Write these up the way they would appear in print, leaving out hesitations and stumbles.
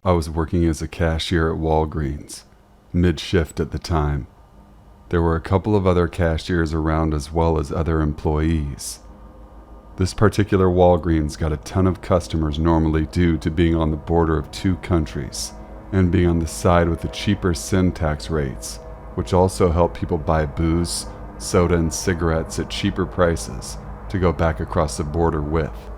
I was working as a cashier at Walgreens, mid-shift at the time. There were a couple of other cashiers around as well as other employees. This particular Walgreens got a ton of customers normally due to being on the border of two countries and being on the side with the cheaper sin tax rates, which also helped people buy booze, soda, and cigarettes at cheaper prices to go back across the border with.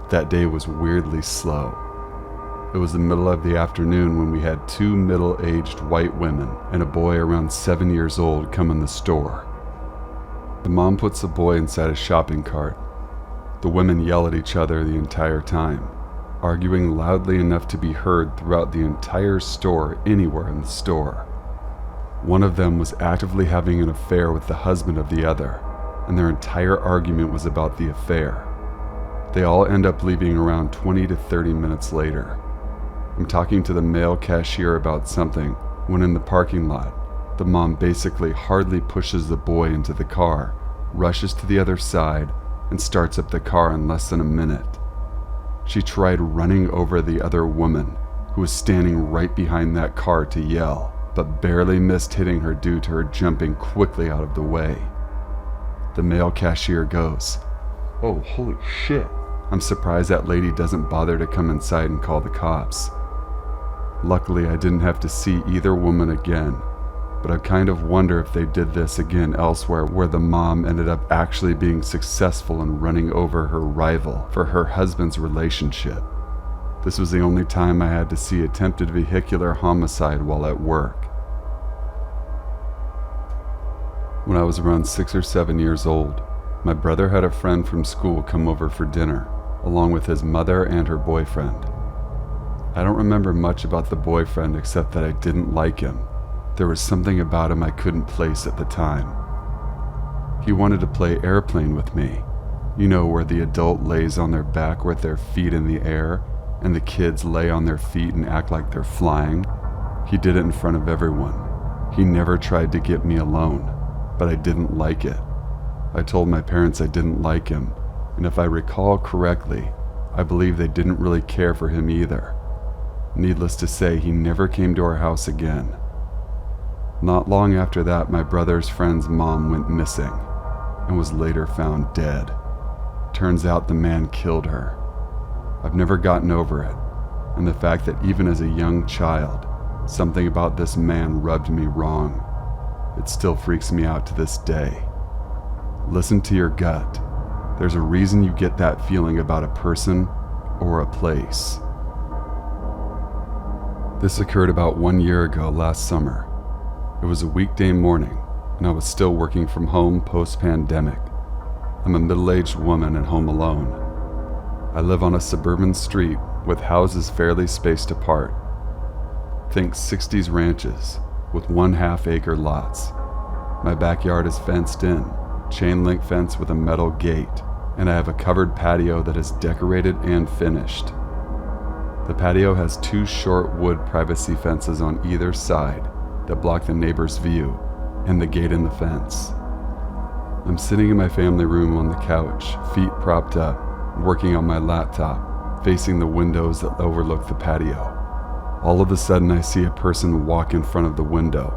That day was weirdly slow. It was the middle of the afternoon when we had two middle-aged white women and a boy around 7 years old come in the store. The mom puts the boy inside a shopping cart. The women yell at each other the entire time, arguing loudly enough to be heard throughout the entire store anywhere in the store. One of them was actively having an affair with the husband of the other, and their entire argument was about the affair. They all end up leaving around 20 to 30 minutes later. I'm talking to the male cashier about something when in the parking lot, the mom basically hardly pushes the boy into the car, rushes to the other side, and starts up the car in less than a minute. She tried running over the other woman, who was standing right behind that car, to yell, but barely missed hitting her due to her jumping quickly out of the way. The male cashier goes, "Oh, holy shit." I'm surprised that lady doesn't bother to come inside and call the cops. Luckily, I didn't have to see either woman again, but I kind of wonder if they did this again elsewhere, where the mom ended up actually being successful in running over her rival for her husband's relationship. This was the only time I had to see attempted vehicular homicide while at work. When I was around 6 or 7 years old, my brother had a friend from school come over for dinner, along with his mother and her boyfriend. I don't remember much about the boyfriend except that I didn't like him. There was something about him I couldn't place at the time. He wanted to play airplane with me, you know, where the adult lays on their back with their feet in the air, and the kids lay on their feet and act like they're flying. He did it in front of everyone. He never tried to get me alone, but I didn't like it. I told my parents I didn't like him, and if I recall correctly, I believe they didn't really care for him either. Needless to say, he never came to our house again. Not long after that, my brother's friend's mom went missing and was later found dead. Turns out the man killed her. I've never gotten over it, and the fact that even as a young child, something about this man rubbed me wrong. It still freaks me out to this day. Listen to your gut. There's a reason you get that feeling about a person or a place. This occurred about 1 year ago last summer. It was a weekday morning, and I was still working from home post-pandemic. I'm a middle-aged woman at home alone. I live on a suburban street with houses fairly spaced apart. Think 60s ranches with 1/2-acre lots. My backyard is fenced in, chain link fence with a metal gate, and I have a covered patio that is decorated and finished. The patio has 2 short wood privacy fences on either side that block the neighbor's view, and the gate in the fence. I'm sitting in my family room on the couch, feet propped up, working on my laptop, facing the windows that overlook the patio. All of a sudden, I see a person walk in front of the window.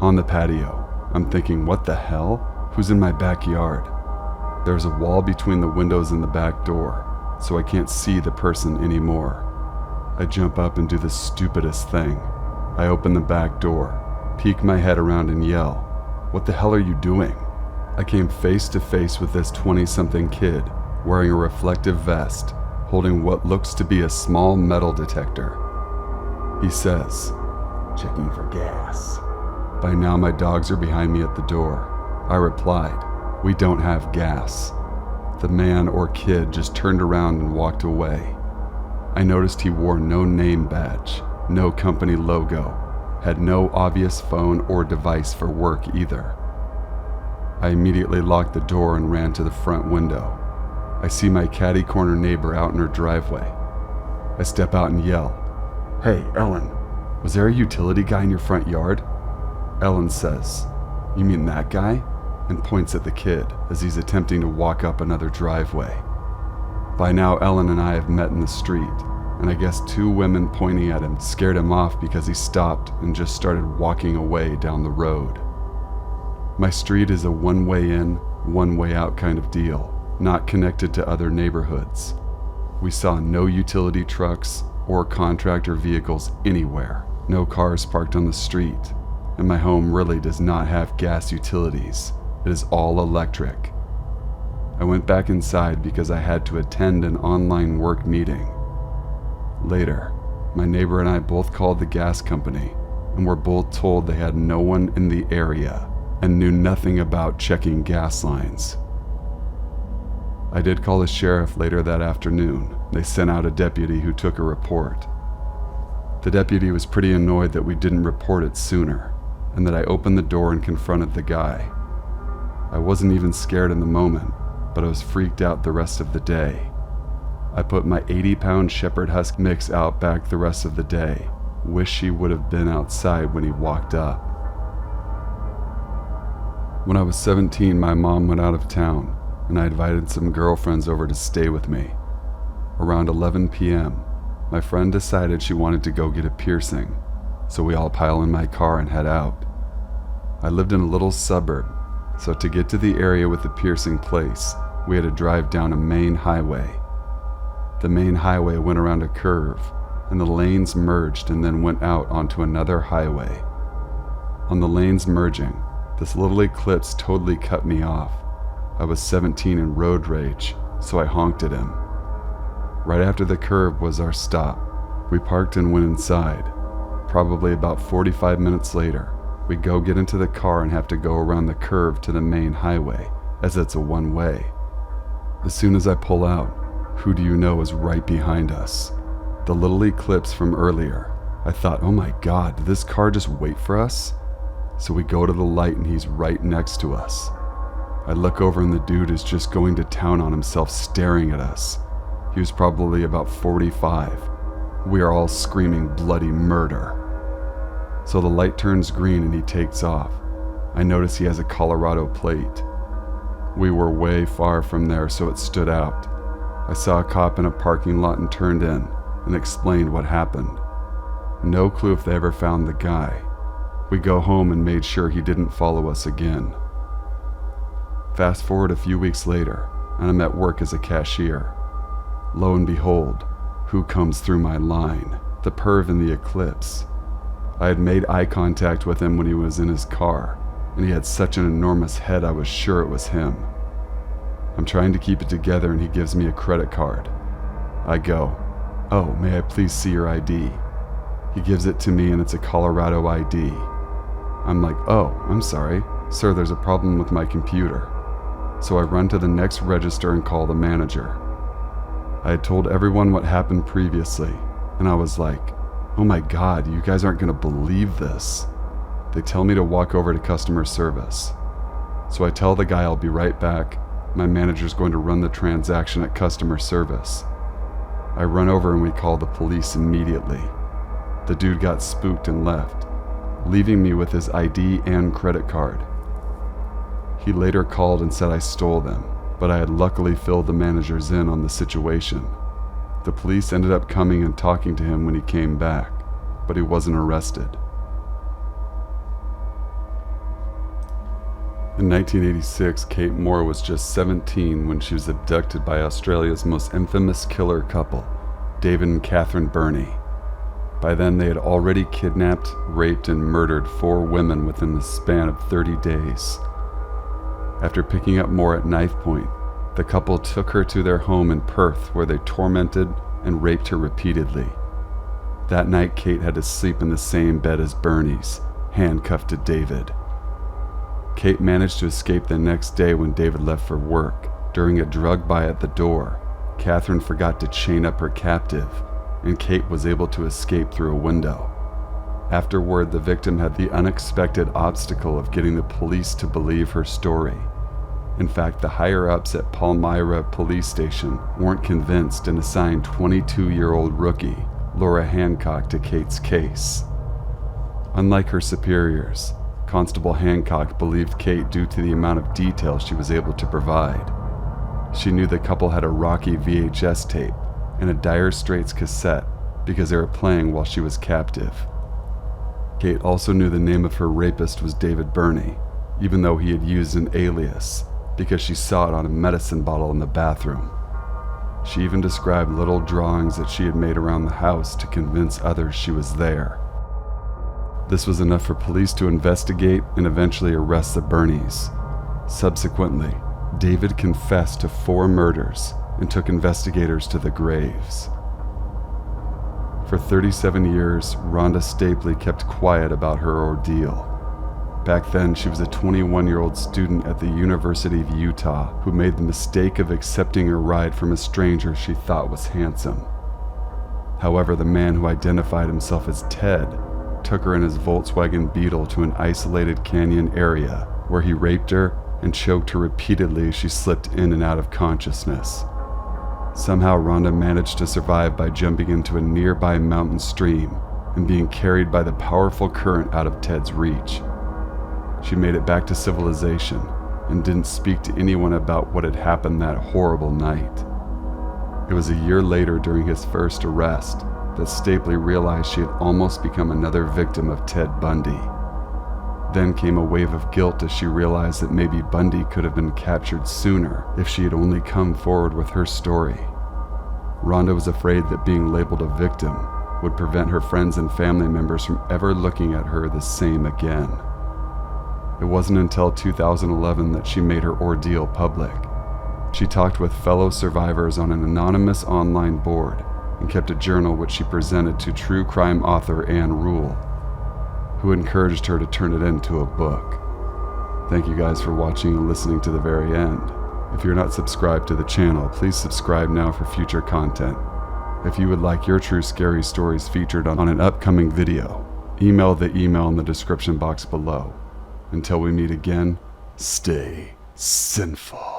On the patio, I'm thinking, what the hell? Who's in my backyard? There's a wall between the windows and the back door, so I can't see the person anymore. I jump up and do the stupidest thing. I open the back door, peek my head around and yell, "What the hell are you doing?" I came face to face with this 20-something kid wearing a reflective vest, holding what looks to be a small metal detector. He says, "Checking for gas." By now my dogs are behind me at the door. I replied, "We don't have gas." The man or kid just turned around and walked away. I noticed he wore no name badge, no company logo, had no obvious phone or device for work either. I immediately locked the door and ran to the front window. I see my catty-corner neighbor out in her driveway. I step out and yell, "Hey, Ellen, was there a utility guy in your front yard?" Ellen says, "You mean that guy?" and points at the kid as he's attempting to walk up another driveway. By now, Ellen and I have met in the street. and I guess two women pointing at him scared him off because he stopped and just started walking away down the road. My street is a one-way in, one-way out kind of deal, not connected to other neighborhoods. We saw no utility trucks or contractor vehicles anywhere, no cars parked on the street, and my home really does not have gas utilities. It is all electric. I went back inside because I had to attend an online work meeting. Later, my neighbor and I both called the gas company and were both told they had no one in the area and knew nothing about checking gas lines. I did call the sheriff later that afternoon. They sent out a deputy who took a report. The deputy was pretty annoyed that we didn't report it sooner and that I opened the door and confronted the guy. I wasn't even scared in the moment, but I was freaked out the rest of the day. I put my 80-pound Shepherd Husky mix out back the rest of the day. Wish he would have been outside when he walked up. When I was 17, my mom went out of town, and I invited some girlfriends over to stay with me. Around 11 p.m., my friend decided she wanted to go get a piercing, so we all pile in my car and head out. I lived in a little suburb, so to get to the area with the piercing place, we had to drive down a main highway. The main highway went around a curve, and the lanes merged and then went out onto another highway. On the lanes merging, this little eclipse totally cut me off. I was 17 in road rage, so I honked at him. Right after the curve was our stop. We parked and went inside. Probably about 45 minutes later, we go get into the car and have to go around the curve to the main highway, as it's a one-way. As soon as I pull out, who do you know is right behind us? The little eclipse from earlier. I thought, oh my God, did this car just wait for us? So we go to the light and he's right next to us. I look over and the dude is just going to town on himself, staring at us. He was probably about 45. We are all screaming bloody murder. So the light turns green and he takes off. I notice he has a Colorado plate. We were way far from there, so it stood out. I saw a cop in a parking lot and turned in and explained what happened. No clue if they ever found the guy. We go home and made sure he didn't follow us again. Fast forward a few weeks later, and I'm at work as a cashier. Lo and behold, who comes through my line? The perv in the eclipse. I had made eye contact with him when he was in his car, and he had such an enormous head I was sure it was him. I'm trying to keep it together and he gives me a credit card. I go, "Oh, may I please see your ID?" He gives it to me and it's a Colorado ID. I'm like, "Oh, I'm sorry. Sir, there's a problem with my computer." So I run to the next register and call the manager. I had told everyone what happened previously, and I was like, "Oh my God, you guys aren't going to believe this." They tell me to walk over to customer service. So I tell the guy I'll be right back. My manager's going to run the transaction at customer service. I run over and we call the police immediately. The dude got spooked and left, leaving me with his ID and credit card. He later called and said I stole them, but I had luckily filled the managers in on the situation. The police ended up coming and talking to him when he came back, but he wasn't arrested. In 1986, Kate Moore was just 17 when she was abducted by Australia's most infamous killer couple, David and Catherine Burney. By then, they had already kidnapped, raped, and murdered 4 women within the span of 30 days. After picking up Moore at knife point, the couple took her to their home in Perth, where they tormented and raped her repeatedly. That night, Kate had to sleep in the same bed as Burney's, handcuffed to David. Kate managed to escape the next day when David left for work. During a drug buy at the door, Catherine forgot to chain up her captive, and Kate was able to escape through a window. Afterward, the victim had the unexpected obstacle of getting the police to believe her story. In fact, the higher-ups at Palmyra Police Station weren't convinced and assigned 22-year-old rookie Laura Hancock to Kate's case. Unlike her superiors, Constable Hancock believed Kate due to the amount of detail she was able to provide. She knew the couple had a rocky VHS tape and a Dire Straits cassette because they were playing while she was captive. Kate also knew the name of her rapist was David Burney, even though he had used an alias, because she saw it on a medicine bottle in the bathroom. She even described little drawings that she had made around the house to convince others she was there. This was enough for police to investigate and eventually arrest the Burneys. Subsequently, David confessed to 4 murders and took investigators to the graves. For 37 years, Rhonda Stapley kept quiet about her ordeal. Back then, she was a 21-year-old student at the University of Utah who made the mistake of accepting a ride from a stranger she thought was handsome. However, the man who identified himself as Ted took her in his Volkswagen Beetle to an isolated canyon area where he raped her and choked her repeatedly as she slipped in and out of consciousness. Somehow, Rhonda managed to survive by jumping into a nearby mountain stream and being carried by the powerful current out of Ted's reach. She made it back to civilization and didn't speak to anyone about what had happened that horrible night. It was a year later, during his first arrest, that Stapley realized she had almost become another victim of Ted Bundy. Then came a wave of guilt as she realized that maybe Bundy could have been captured sooner if she had only come forward with her story. Rhonda was afraid that being labeled a victim would prevent her friends and family members from ever looking at her the same again. It wasn't until 2011 that she made her ordeal public. She talked with fellow survivors on an anonymous online board and kept a journal which she presented to true crime author Anne Rule, who encouraged her to turn it into a book. Thank you guys for watching and listening to the very end. If you're not subscribed to the channel, please subscribe now for future content. If you would like your true scary stories featured on an upcoming video, email the email in the description box below. Until we meet again, stay sinful.